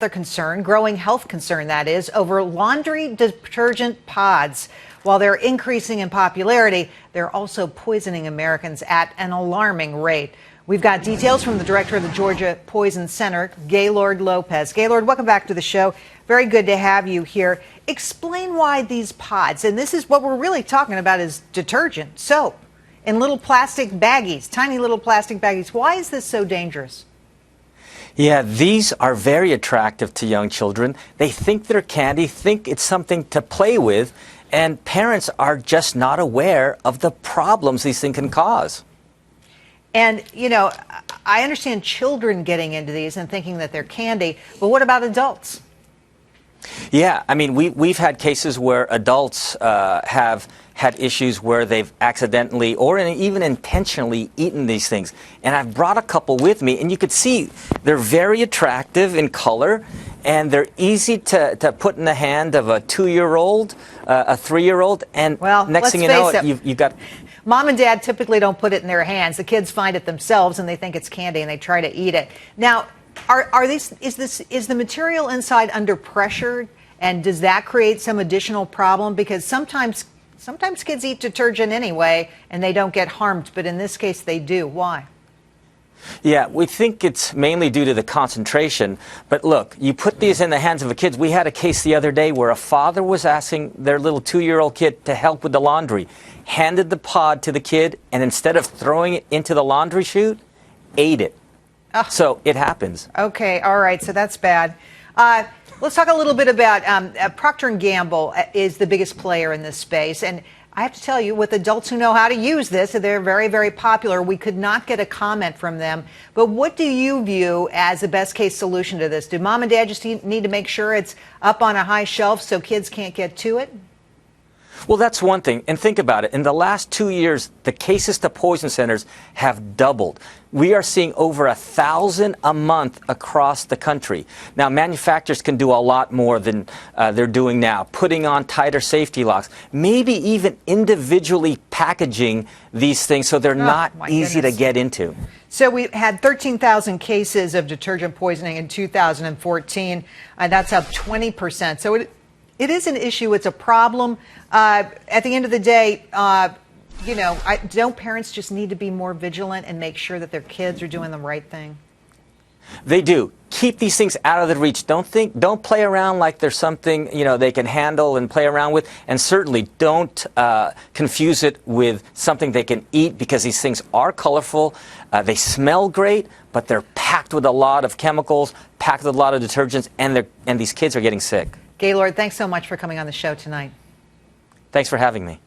Concern, growing health concern that is, over laundry detergent pods. While they're increasing in popularity, they're also poisoning Americans at an alarming rate. We've got details from the director of the Georgia Poison Center, Gaylord Lopez. Gaylord, welcome back to the show. Very good to have you here. Explain why these pods, and this is what we're really talking about, is detergent, soap, in little plastic baggies, tiny little plastic baggies. Why is this so dangerous? Yeah, these are very attractive to young children. They think they're candy, think it's something to play with, and parents are just not aware of the problems these things can cause. And, you know, I understand children getting into these and thinking that they're candy, but what about adults? Yeah, I mean, we've had cases where adults have had issues where they've accidentally or even intentionally eaten these things. And I've brought a couple with me, and you could see they're very attractive in color, and they're easy to put in the hand of a 2-year-old, a 3-year-old, and well, next thing you know, you've got... Mom and Dad typically don't put it in their hands. The kids find it themselves, and they think it's candy, and they try to eat it. Now, is the material inside under pressure, and does that create some additional problem? Because sometimes kids eat detergent anyway, and they don't get harmed, but in this case, they do. Why? Yeah, we think it's mainly due to the concentration. But look, you put these in the hands of the kids. We had a case the other day where a father was asking their little 2-year-old kid to help with the laundry, handed the pod to the kid, and instead of throwing it into the laundry chute, ate it. Oh. So it happens. Okay, all right, so that's bad. Let's talk a little bit about Procter & Gamble is the biggest player in this space. And I have to tell you, with adults who know how to use this, they're very, very popular. We could not get a comment from them. But what do you view as the best case solution to this? Do mom and dad just need to make sure it's up on a high shelf so kids can't get to it? Well, that's one thing. And think about it. In the last 2 years, the cases to poison centers have doubled. We are seeing over 1,000 a month across the country. Now, manufacturers can do a lot more than they're doing now, putting on tighter safety locks, maybe even individually packaging these things so they're not easy to get into. So we had 13,000 cases of detergent poisoning in 2014. That's up 20%. So it is an issue. It's a problem. At the end of the day, you know, don't parents just need to be more vigilant and make sure that their kids are doing the right thing? They do. Keep these things out of the reach. Don't play around like there's something, you know, they can handle and play around with. And certainly don't confuse it with something they can eat, because these things are colorful. They smell great, but they're packed with a lot of chemicals, packed with a lot of detergents, and these kids are getting sick. Gaylord, thanks so much for coming on the show tonight. Thanks for having me.